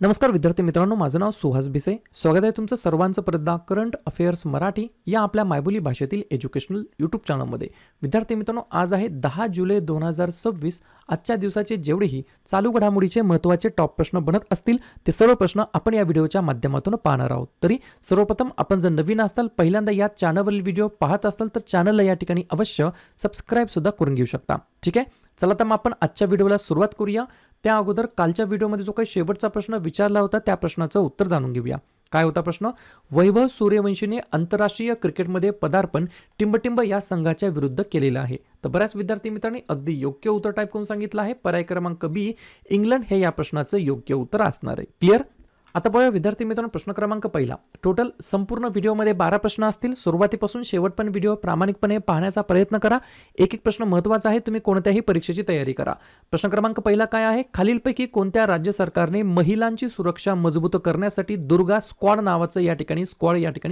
नमस्कार विद्यार्थी मित्रांनो, माझं नाव सुहास भिसे. स्वागत आहे तुमचं सर्वांचं परत करंट अफेअर्स मराठी या आपल्या मायबोली भाषेतील एज्युकेशनल यूट्यूब चॅनलमध्ये. विद्यार्थी मित्रांनो, आज आहे 10 जुलै 2026. आजच्या दिवसाचे जेवढेही चालू घडामोडीचे महत्त्वाचे टॉप प्रश्न बनत असतील ते सर्व प्रश्न आपण या व्हिडिओच्या माध्यमातून पाहणार आहोत. तरी सर्वप्रथम आपण जर नवीन असाल, पहिल्यांदा या चॅनलवरील व्हिडिओ पाहत असाल तर चॅनलला या ठिकाणी अवश्य सबस्क्राईब सुद्धा करून घेऊ शकता. ठीक आहे, चला तर मग आपण आजच्या व्हिडिओला सुरुवात करूया. त्या अगोदर कालच्या व्हिडिओमध्ये जो काही शेवटचा प्रश्न विचारला होता त्या प्रश्नाचं उत्तर जाणून घेऊया. काय होता प्रश्न? वैभव सूर्यवंशीने आंतरराष्ट्रीय क्रिकेटमध्ये पदार्पण टिंबटिंब या संघाच्या विरुद्ध केलेलं आहे. तर बऱ्याच विद्यार्थी मित्रांनी अगदी योग्य उत्तर टाईप करून सांगितलं आहे. पर्याय क्रमांक बी इंग्लंड हे या प्रश्नाचं योग्य उत्तर असणार आहे. क्लिअर? आता बघा विद्यार्थी मित्रांनो, प्रश्न क्रमांक पहिला. टोटल संपूर्ण व्हिडिओमध्ये 12 प्रश्न असतील. सुरुवातीपासून शेवटपर्यंत व्हिडिओ प्रामाणिकपणे पाहण्याचा प्रयत्न करा. एक एक प्रश्न महत्त्वाचा आहे, तुम्ही कोणत्याही परीक्षेची तयारी करा. प्रश्न क्रमांक पहिला काय आहे? खालीलपैकी कोणत्या राज्य सरकारने महिलांची सुरक्षा मजबूत करण्यासाठी दुर्गा स्क्वॉड नावाचं या ठिकाणी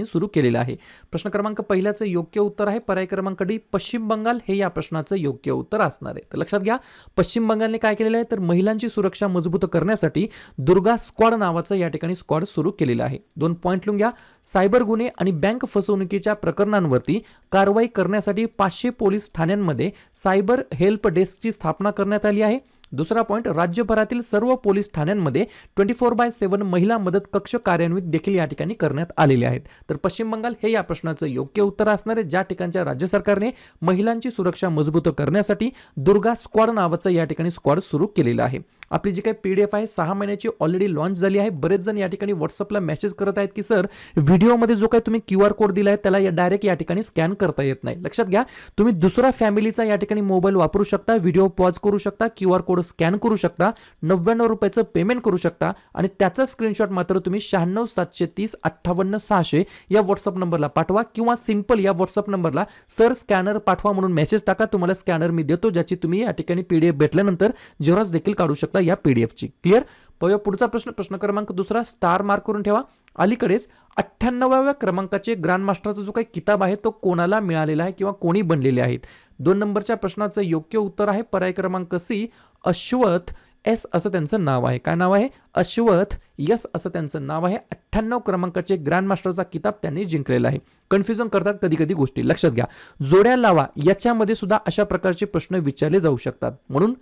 सुरू केलेलं आहे? प्रश्न क्रमांक पहिल्याचं योग्य उत्तर आहे पर्याय क्रमांक डी पश्चिम बंगाल हे या प्रश्नाचं योग्य उत्तर असणार आहे. तर लक्षात घ्या, पश्चिम बंगालने काय केलेलं आहे तर महिलांची सुरक्षा मजबूत करण्यासाठी दुर्गा स्क्वॉड नावाचं या ठिकाणी स्क्वॉड सुरू केलेला आहे. 2 पॉइंट लिहून घ्या. सायबर गुन्हे आणि बँक फसवणुकीच्या प्रकरणांवरती कारवाई करण्यासाठी 500 पोलीस ठाण्यांमध्ये सायबर हेल्प डेस्कची स्थापना करण्यात आली आहे. दुसरा पॉइंट, राज्यभरातील सर्व पोलीस ठाण्यांमध्ये 24/7 महिला मदत कक्ष कार्यान्वित देखील या ठिकाणी करण्यात आलेले आहेत. तर पश्चिम बंगाल हे या प्रश्नाचं योग्य उत्तर असणार आहे, ज्या ठिकाणच्या राज्य सरकारने महिलांची सुरक्षा मजबूत करण्यासाठी दुर्गा स्क्वॉड नावाचं या ठिकाणी स्क्वॉड सुरू केलेलं आहे. आपली जी काही PDF आहे 6 महिन्याची ऑलरेडी लॉन्च झाली आहे. बरेच जण या ठिकाणी व्हॉट्सअपला मेसेज करत आहेत की सर व्हिडिओमध्ये जो काही तुम्ही QR कोड दिला आहे त्याला डायरेक्ट या ठिकाणी स्कॅन करता येत नाही. लक्षात घ्या, तुम्ही दुसरा फॅमिलीचा या ठिकाणी मोबाईल वापरू शकता, व्हिडिओ पॉज करू शकता, QR कोड स्कॅन करू शकता, 99 रुपयाचं पेमेंट करू शकता आणि त्याचा स्क्रीनशॉट मात्र तुम्ही 96730586 या व्हॉट्सअप नंबरला पाठवा किंवा सिंपल या व्हॉट्सअप नंबरला सर स्कॅनर पाठवा म्हणून मेसेज टाका. तुम्हाला स्कॅनर मी देतो, ज्याची तुम्ही या ठिकाणी PDF भेटल्यानंतर झेरॉक्स देखील काढू शकता या PDF ची. क्लिअर? पुढचा प्रश्न, प्रश्न क्रमांक दुसरा, स्टार मार्क करून ठेवा. अलीकडेच 98व्या क्रमांकाचे ग्रँडमास्टरचा जो काही किताब आहे तो कोणाला मिळालेला आहे किंवा कोणी बनलेले आहेत? 2 नंबरच्या प्रश्नाचं योग्य उत्तर आहे पर्याय क्रमांक सी अश्वथ एस असं त्यांचं नाव आहे. काय नाव आहे? अश्वथ यस असं त्यांचं नाव आहे. 98 क्रमांकाचे ग्रँडमास्टरचा किताब त्यांनी जिंकलेला आहे. कन्फ्युजन करतात कधी कधी गोष्टी, लक्षात घ्या. जोड्या लावा याच्यामध्ये सुद्धा अशा प्रकारचे प्रश्न विचारले जाऊ शकतात, म्हणून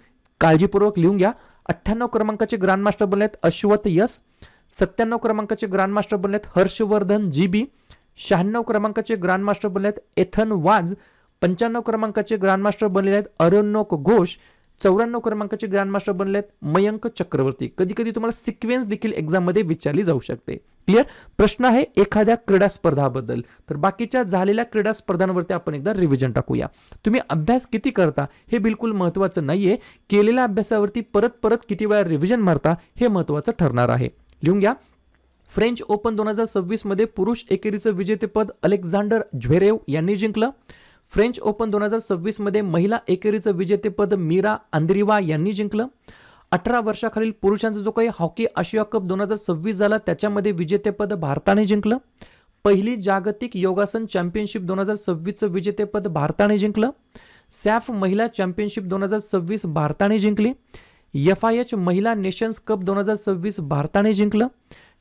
काळजीपूर्वक लिहून घ्या. 98 क्रमांकाचे ग्रँडमास्टर बनलेत अश्वथ यस. 97 क्रमांकाचे ग्रँडमास्टर बनलेत हर्षवर्धन GB. 96 क्रमांकाचे ग्रँडमास्टर बनलेत एथन वाज. 95 क्रमांकाचे ग्रँडमास्टर बनलेले आहेत अरोन्नोक घोष. 94 क्रमांकाचे ग्रँडमास्टर बनलेत मयंक चक्रवर्ती. कधी कधी तुम्हाला सिक्वेन्स देखील एक्झाम मध्ये विचारली जाऊ शकते. क्लिअर? प्रश्न आहे एखाद्या क्रीडा स्पर्धाबद्दल. तर बाकीच्या झालेल्या क्रीडा स्पर्धांवरती आपण एकदा रिव्हिजन टाकूया. तुम्ही अभ्यास किती करता हे बिलकुल महत्त्वाचं नाहीये, केलेल्या अभ्यासावरती परत परत किती वेळा रिव्हिजन मारता हे महत्त्वाचं ठरणार आहे. लिहून घ्या. फ्रेंच ओपन 2026 मध्ये पुरुष एकेरीचं विजेतेपद अलेक्झांडर झ्वेरेव यांनी जिंकलं. फ्रेंच ओपन 2026 मध्ये महिला एकेरीचं विजेतेपद मीरा आंद्रीवा यांनी जिंकलं. 18 वर्षाखालील पुरुषांचा जो काही हॉकी आशिया कप 2026 झाला त्याच्यामध्ये विजेतेपद भारताने जिंकलं. पहिली जागतिक योगासन चॅम्पियनशिप 2026चं विजेतेपद भारताने जिंकलं. सॅफ महिला चॅम्पियनशिप 2026 भारताने जिंकली. FIH महिला नेशन्स कप 2026 भारताने जिंकलं.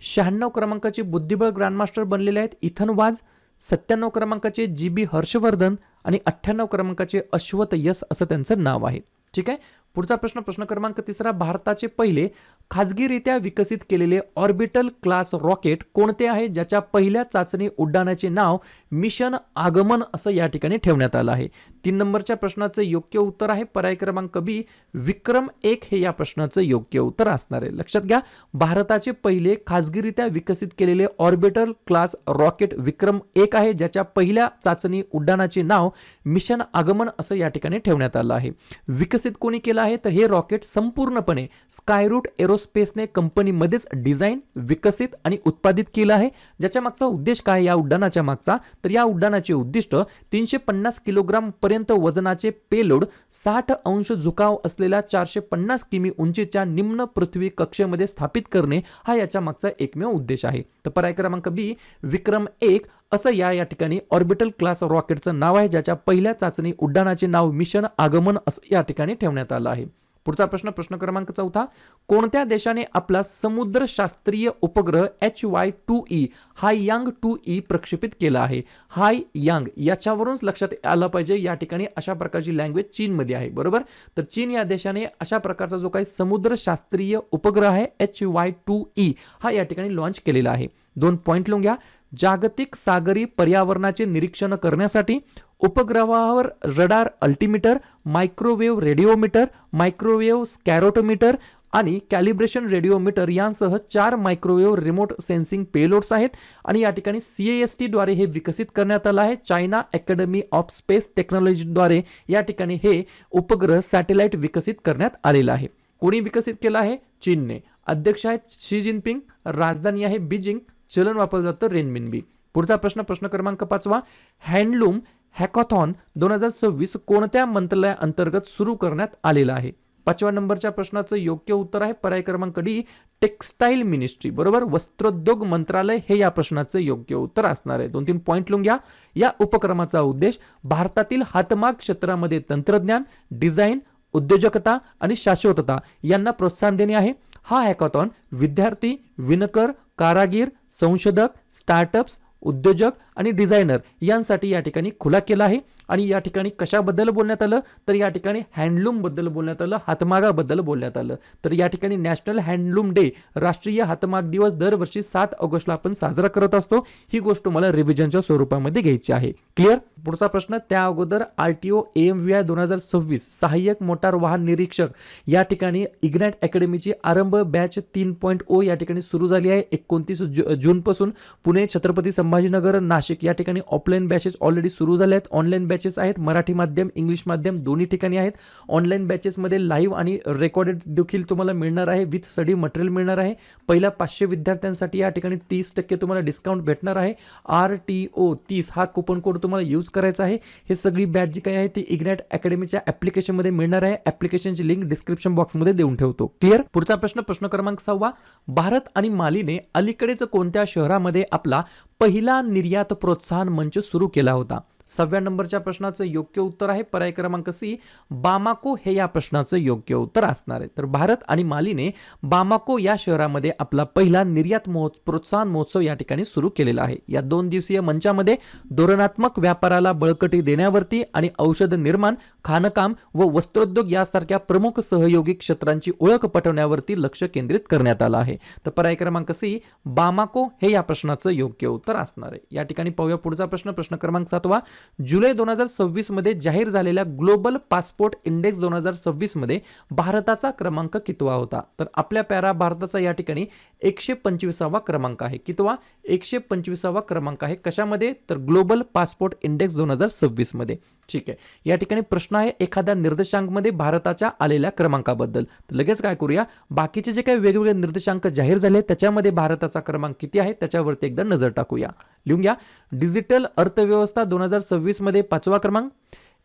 96 क्रमांकाचे बुद्धिबळ ग्रँडमास्टर बनलेले आहेत इथन वाज. 97 क्रमांकाचे GB हर्षवर्धन आणि 98 क्रमांकाचे अश्वथ यस असं त्यांचं नाव आहे. ठीक आहे, पुढचा प्रश्न, प्रश्न क्रमांक तिसरा. भारताचे पहिले खाजगीरित्या विकसित केलेले ऑर्बिटल क्लास रॉकेट कोणते आहे, ज्याच्या पहिल्या चाचणी उड्डाणाचे नाव मिशन आगमन असं या ठिकाणी ठेवण्यात आलं आहे? 3 नंबरच्या प्रश्नाचं योग्य उत्तर आहे पर्याय क्रमांक बी विक्रम 1 हे या प्रश्नाचं योग्य उत्तर असणार आहे. लक्षात घ्या, भारताचे पहिले खाजगीरित्या विकसित केलेले ऑर्बिटल क्लास रॉकेट विक्रम 1 आहे, ज्याच्या पहिल्या चाचणी उड्डाणाचे नाव मिशन आगमन असं या ठिकाणी ठेवण्यात आलं आहे. विकसित कोणी केलं आहे तर हे रॉकेट संपूर्णपणे स्कायरूट एरोस्पेसने कंपनीमध्येच डिझाईन, विकसित आणि उत्पादित केलं आहे. ज्याच्या मागचा उद्देश काय या उड्डाणाच्या मागचा, तर या उड्डाणाचे उद्दिष्ट 350 किलोग्राम पर्यंत वजनाचे पेलोड 60 अंश झुकाव असलेल्या 450 किमी उंचीच्या निम्न पृथ्वी कक्षेमध्ये स्थापित करणे हा याच्या मागचा एकमेव उद्देश आहे. तर पर्याय क्रमांक बी विक्रम 1 असं या ठिकाणी ऑर्बिटल क्लास रॉकेटचं नाव आहे, ज्याच्या पहिल्या चाचणी उड्डाणाचे नाव मिशन आगमन असं या ठिकाणी ठेवण्यात आलं आहे. पुढचा प्रश्न प्रश्न क्रमांक 4, कोणत्या देशाने आपला समुद्रशास्त्रीय उपग्रह HY-2E हाययांग 2E प्रक्षेपित केला आहे? हाययांग याच्यावरूनच लक्षात आलं पाहिजे या ठिकाणी अशा प्रकारची लँग्वेज चीनमध्ये आहे, बरोबर. तर चीन या देशाने अशा प्रकारचा जो काही समुद्रशास्त्रीय उपग्रह आहे HY-2E हा या ठिकाणी लॉन्च केलेला आहे. 2 पॉइंट लिहून घ्या. जागतिक सागरी पर्यावरणाचे निरीक्षण करण्यासाठी उपग्रहावर रडार अल्टिमीटर, मायक्रोवेव्ह रेडिओमीटर, मायक्रोवेव्ह स्कॅरोटोमीटर आणि कॅलिब्रेशन रेडिओमीटर यांसह 4 मायक्रोवेव्ह रिमोट सेन्सिंग पेलोड्स आहेत आणि या ठिकाणी CAST द्वारे हे विकसित करण्यात आलं आहे. China academy of space technology द्वारे या ठिकाणी हे उपग्रह सॅटेलाइट विकसित करण्यात आलेलं आहे. कोणी विकसित केलं आहे? चीनने. अध्यक्ष आहेत शी जिनपिंग, राजधानी आहे बीजिंग, चलन वापरलं जातं रेनमिनबी. पुढचा प्रश्न प्रश्न क्रमांक 5, हँडलूम हॅकॉथॉन 2026 कोणत्या मंत्रालयाअंतर्गत सुरू करण्यात आलेला आहे? 5व्या नंबरच्या प्रश्नाचं योग्य उत्तर आहे पर्याय क्रमांक डी, टेक्स्टाईल मिनिस्ट्री, बरोबर. वस्त्रोद्योग मंत्रालय हे या प्रश्नाचं योग्य उत्तर असणार आहे. 2-3 पॉइंट लिहून घ्या. या उपक्रमाचा उद्देश भारतातील हातमाग क्षेत्रामध्ये तंत्रज्ञान, डिझाईन, उद्योजकता आणि शाश्वतता यांना प्रोत्साहन देणे आहे. हा हॅकॉथॉन विद्यार्थी, विणकर, कारागीर, संशोधक, स्टार्टअप्स, उद्योजक आणि डिझायनर यांसाठी या ठिकाणी खुला केला आहे. आणि या ठिकाणी कशाबद्दल बोलण्यात आलं? तर या ठिकाणी हँडलूम बद्दल बोलण्यात आलं, हातमागाबद्दल बोलण्यात आलं. तर या ठिकाणी नॅशनल हँडलूम डे, राष्ट्रीय हातमाग दिवस दरवर्षी 7 ऑगस्टला आपण साजरा करत असतो. ही गोष्ट मला रिव्हिजनच्या स्वरूपामध्ये घ्यायची आहे. क्लिअर. पुढचा प्रश्न त्या अगोदर RTO AMVI 2026 सहाय्यक मोटार वाहन निरीक्षक या ठिकाणी इग्नाइट अकॅडमीची आरंभ बॅच 3.0 या ठिकाणी सुरू झाली आहे. 29 जून पासून पुणे, छत्रपती संभाजीनगर, नाशिक या ठिकाणी ऑफलाईन बॅचेस ऑलरेडी सुरू झाले आहेत. ऑनलाईन बॅचेस आहेत, मराठी माध्यम, इंग्लिश माध्यम दोन्ही ठिकाणी आहेत. ऑनलाईन बॅचेसमध्ये लाईव्ह आणि रेकॉर्डेड देखील तुम्हाला मिळणार आहे, विथ स्टडी मटेरियल मिळणार आहे. पहिल्या 500 विद्यार्थ्यांसाठी या ठिकाणी 30% तुम्हाला डिस्काउंट भेटणार आहे. RTO 30 हा कुपन कोड तुम्हाला यूज करायचा आहे. हे सगळी बॅच जी काही आहे ती इग्नाइट अकॅडमीच्या ॲप्लिकेशनमध्ये मिळणार आहे. ॲप्लिकेशनची लिंक डिस्क्रिप्शन बॉक्समध्ये देऊन ठेवतो. क्लिअर. पुढचा प्रश्न प्रश्न क्रमांक 6, भारत आणि मालीने अलीकडेच कोणत्या शहरामध्ये आपला पहिला निर्यात प्रोत्साहन मंच सुरू केला होता? 6व्या नंबरच्या प्रश्नाचं योग्य उत्तर आहे पर्याय क्रमांक सी, बामाको हे या प्रश्नाचं योग्य उत्तर असणार आहे. तर भारत आणि मालीने बामाको या शहरामध्ये आपला पहिला निर्यात प्रोत्साहन महोत्सव या ठिकाणी सुरू केलेला आहे. या 2 दिवसीय मंचामध्ये धोरणात्मक व्यापाराला बळकटी देण्यावरती आणि औषध निर्माण, खाणकाम व वस्त्रोद्योग यासारख्या प्रमुख सहयोगी क्षेत्रांची ओळख पटवण्यावरती लक्ष केंद्रित करण्यात आलं आहे. तर पर्याय क्रमांक सी, बामाको हे या प्रश्नाचं योग्य उत्तर असणार आहे. या ठिकाणी पाहूया पुढचा प्रश्न प्रश्न क्रमांक 7, जुलै 2026 मध्ये जाहीर झालेल्या ग्लोबल पासपोर्ट इंडेक्स 2026 मध्ये भारताचा क्रमांक कितवा होता? तर आपल्या प्यारा भारताचा या ठिकाणी 125वा क्रमांक आहे. कितवा? 125वा क्रमांक आहे. कशामध्ये? तर ग्लोबल पासपोर्ट इंडेक्स 2026 मध्ये. ठीक आहे. या ठिकाणी प्रश्न आहे एखाद्या निर्देशांकामध्ये भारताच्या आलेल्या क्रमांकाबद्दल. तर लगेच काय करूया, बाकीचे जे काही वेगवेगळे निर्देशांक जाहीर झाले त्याच्यामध्ये भारताचा क्रमांक किती आहे त्याच्यावरती एकदा नजर टाकूया. लिहून घ्या. डिजिटल अर्थव्यवस्था 2026 मध्ये 5वा क्रमांक,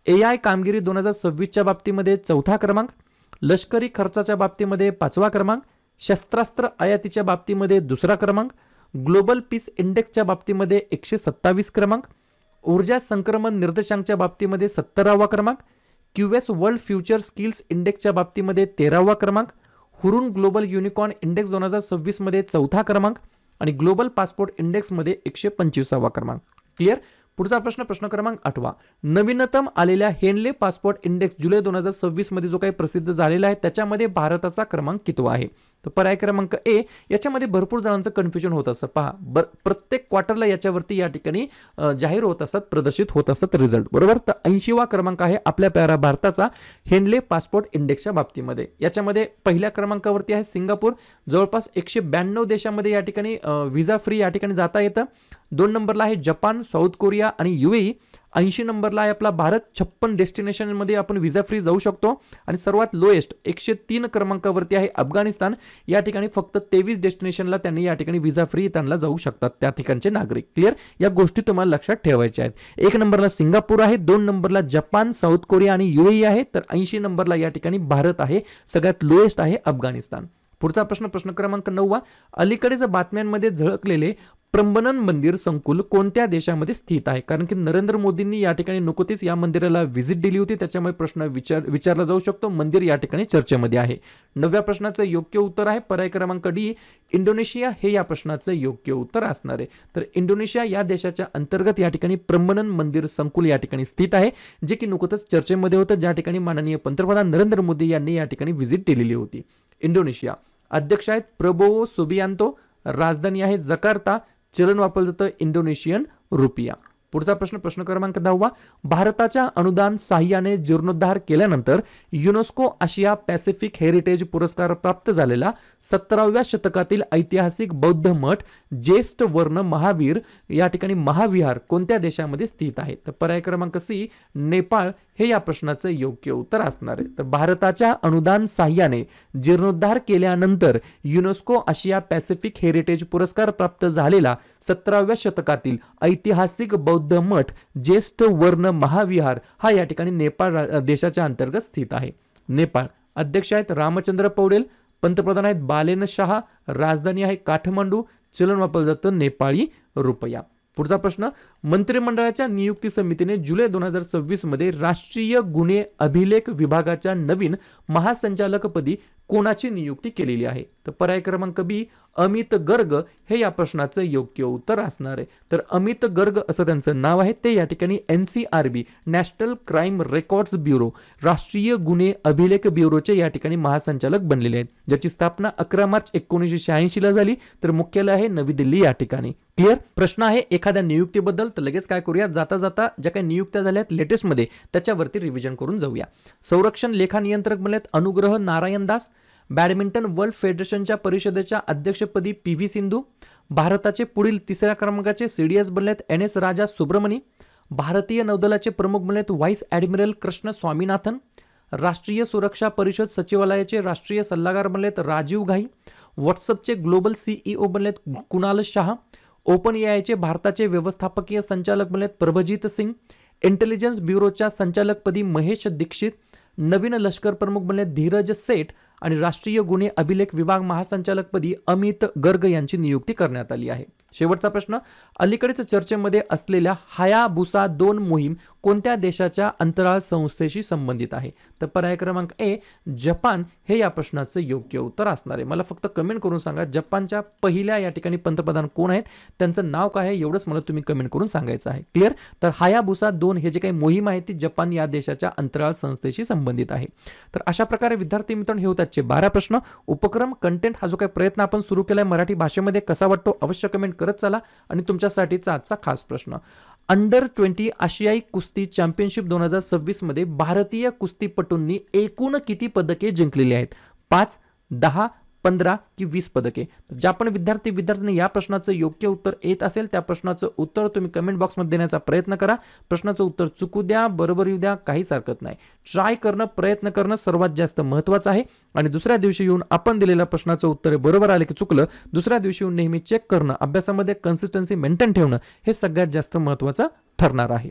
AI कामगिरी 2026च्या बाबतीमध्ये 4था क्रमांक, लष्करी खर्चाच्या बाबतीमध्ये 5वा क्रमांक, शस्त्रास्त्र आयातीच्या बाबतीमध्ये 2रा क्रमांक, ग्लोबल पीस इंडेक्सच्या बाबतीमध्ये 127 क्रमांक, ऊर्जा संक्रमण निर्देशांकाच्या बाबतीमध्ये 17वा क्रमांक, QS वर्ल्ड फ्युचर स्किल्स इंडेक्सच्या बाबतीमध्ये 13वा क्रमांक, हुरून ग्लोबल युनिकॉर्न इंडेक्स 2026 मध्ये 4था क्रमांक आणि ग्लोबल पासपोर्ट इंडेक्समध्ये 125वा क्रमांक. क्लिअर. पुढचा प्रश्न प्रश्न क्रमांक 8, नवीनतम आलेल्या हेनले पासपोर्ट इंडेक्स जुलै 2026 मध्ये जो काही प्रसिद्ध झालेला आहे त्याच्यामध्ये भारताचा क्रमांक कितवा आहे? तर पर्याय क्रमांक ए. याच्यामध्ये भरपूर जणांचं कन्फ्युजन होत असतं. पहा, प्रत्येक क्वार्टरला याच्यावरती या ठिकाणी जाहीर होत असतात, प्रदर्शित होत असतात रिझल्ट, बरोबर. तर 80वा क्रमांक आहे आपल्या प्यारा भारताचा हेनले पासपोर्ट इंडेक्सच्या बाबतीमध्ये. याच्यामध्ये पहिल्या क्रमांकावरती आहे सिंगापूर, जवळपास 192 देशामध्ये या ठिकाणी व्हिसा फ्री या ठिकाणी जाता येतं. 2 नंबरला आहे जपान, साऊथ कोरिया आणि UAE. 80 नंबरला आहे आपला भारत, 56 डेस्टिनेशनमध्ये आपण व्हिसा फ्री जाऊ शकतो. आणि सर्वात लोएस्ट 103 क्रमांकावरती आहे अफगाणिस्तान. या ठिकाणी फक्त 23 डेस्टिनेशनला त्यांनी या ठिकाणी व्हिसा फ्री त्यांना जाऊ शकतात त्या ठिकाणचे नागरिक. क्लिअर. या गोष्टी तुम्हाला लक्षात ठेवायच्या आहेत. 1 नंबरला सिंगापूर आहे, 2 नंबरला जपान, साऊथ कोरिया आणि UAE आहे. तर 80 नंबरला या ठिकाणी भारत आहे, सगळ्यात लोएस्ट आहे अफगाणिस्तान. पुढचा प्रश्न प्रश्न क्रमांक 9, अलीकडेच बातम्यांमध्ये झळकलेले प्रंबनन मंदिर संकुल कोणत्या देशामध्ये स्थित आहे? कारण की नरेंद्र मोदींनी या ठिकाणी नुकतीच या मंदिराला व्हिजिट दिली होती, त्याच्यामुळे प्रश्न विचारला जाऊ शकतो. मंदिर या ठिकाणी चर्चेमध्ये आहे. 9व्या प्रश्नाचं योग्य उत्तर आहे पर्याय क्रमांक डी, इंडोनेशिया हे या प्रश्नाचं योग्य उत्तर असणार आहे. तर इंडोनेशिया या देशाच्या अंतर्गत या ठिकाणी प्रंबनन मंदिर संकुल या ठिकाणी स्थित आहे, जे की नुकतंच चर्चेमध्ये होतं, ज्या ठिकाणी माननीय पंतप्रधान नरेंद्र मोदी यांनी या ठिकाणी व्हिजिट दिलेली होती. इंडोनेशिया अध्यक्ष आहेत प्रबोवो सुबियांतो, राजधानी आहे जकार्ता, चलन वापरलं जातं इंडोनेशियन रुपिया. पुढचा प्रश्न, प्रश्न क्रमांक 10वा, भारताच्या अनुदान साह्याने जीर्णोद्धार केल्यानंतर युनेस्को आशिया पॅसिफिक हेरिटेज पुरस्कार प्राप्त झालेला 17व्या शतकातील ऐतिहासिक बौद्ध मठ ज्येष्ठ वर्ण महावीर या ठिकाणी महाविहार कोणत्या देशामध्ये स्थित आहे? तर पर्याय क्रमांक सी, नेपाळ हे या प्रश्नाचं योग्य उत्तर असणार आहे. तर भारताच्या अनुदान साह्याने जीर्णोद्धार केल्यानंतर युनेस्को आशिया पॅसिफिक हेरिटेज पुरस्कार प्राप्त झालेला 17व्या शतकातील ऐतिहासिक बौद्ध मठ ज्येष्ठ वर्ण महाविहार हा या ठिकाणी नेपाळ देशाच्या अंतर्गत स्थित आहे. नेपाळ अध्यक्ष आहेत रामचंद्र पौडेल, पंतप्रधान आहेत बालेन शाह, राजधानी आहे काठमांडू, चलन वापरलं जातं नेपाळी रुपया. पुढचा प्रश्न, मंत्रिमंडळाच्या नियुक्ती समितीने जुलै 2026 मध्ये राष्ट्रीय गुन्हे अभिलेख विभागाच्या नवीन महासंचालकपदी कोणाची नियुक्ती केलेली आहे? तर पर्याय क्रमांक बी, अमित गर्ग हे या प्रश्नाचं योग्य उत्तर असणार आहे. तर अमित गर्ग असं त्यांचं नाव आहे. ते या ठिकाणी NCRB national crime records bureau राष्ट्रीय गुन्हे अभिलेख ब्युरोचे या ठिकाणी महासंचालक बनलेले आहेत, ज्याची स्थापना 11 मार्च 1986 ला झाली. तर मुख्यालय आहे नवी दिल्ली या ठिकाणी. क्लिअर? प्रश्न आहे एखाद्या नियुक्तीबद्दल, तर लगेच काय करूया, जाता जाता ज्या काही नियुक्त्या झाल्यात लेटेस्ट मध्ये त्याच्यावरती रिव्हिजन करून जाऊया. संरक्षण लेखा नियंत्रक बनलेत अनुग्रह नारायण दास, बॅडमिंटन वर्ल्ड फेडरेशनच्या परिषदेच्या अध्यक्षपदी PV सिंधू, भारताचे पुढील 3ऱ्या क्रमांकाचे CDS बनलेत NS राजा सुब्रमणी, भारतीय नौदलाचे प्रमुख बनलेत व्हाईस ॲडमिरल कृष्ण स्वामीनाथन, राष्ट्रीय सुरक्षा परिषद सचिवालयाचे राष्ट्रीय सल्लागार बनलेत राजीव घाई, व्हॉट्सअपचे ग्लोबल CEO बनलेत कुणाल शाह, ओपन AIचे भारताचे व्यवस्थापकीय संचालक बनलेत प्रभजीत सिंग, इंटेलिजन्स ब्युरोच्या संचालकपदी महेश दीक्षित, नवीन लष्कर प्रमुख बनले धीरज सेठ आणि राष्ट्रीय गुन्हे अभिलेख विभाग महासंचालकपदी अमित गर्ग यांची नियुक्ती करण्यात आली आहे. शेवटचा प्रश्न, अलीकडेच चर्चेमध्ये असलेल्या हायाबुसा 2 मोहीम कोणत्या देशाच्या अंतराळ संस्थेशी संबंधित आहे? तर पर्याय क्रमांक ए, जपान हे या प्रश्नाचं योग्य उत्तर असणार आहे. मला फक्त कमेंट करून सांगा जपानच्या पहिल्या या ठिकाणी पंतप्रधान कोण आहेत, त्यांचं नाव काय आहे, एवढंच मला तुम्ही कमेंट करून सांगायचं आहे. क्लिअर? तर हायाबुसा 2 हे जे काही मोहीम आहे ती जपान या देशाच्या अंतराळ संस्थेशी संबंधित आहे. तर अशा प्रकारे विद्यार्थी मित्रांनो हे होतात 12 प्रश्न. उपक्रम कंटेंट हा जो काही प्रयत्न आपण सुरू केलाय मराठी भाषेमध्ये कसा वाटतो अवश्य कमेंट करत चला. आणि तुमच्यासाठीचा आजचा खास प्रश्न, अंडर-20 आशियाई कुस्ती चॅम्पियनशिप 2026 मध्ये भारतीय कुस्तीपटूंनी एकूण किती पदके जिंकलेली आहेत? 5, 10, 15 की 20 पदके? तर ज्या पण विद्यार्थ्यांनी या प्रश्नाचं योग्य उत्तर येत असेल त्या प्रश्नाचं उत्तर तुम्ही कमेंट बॉक्समध्ये देण्याचा प्रयत्न करा. प्रश्नाचं उत्तर चुकू द्या, बरोबर येऊ द्या, काहीच हरकत नाही. ट्राय करणं, प्रयत्न करणं सर्वात जास्त महत्त्वाचं आहे. आणि दुसऱ्या दिवशी येऊन आपण दिलेल्या प्रश्नाचं उत्तर बरोबर आलं की चुकलं, दुसऱ्या दिवशी येऊन नेहमी चेक करणं, अभ्यासामध्ये कन्सिस्टन्सी मेंटेन ठेवणं हे सगळ्यात जास्त महत्त्वाचं ठरणार आहे.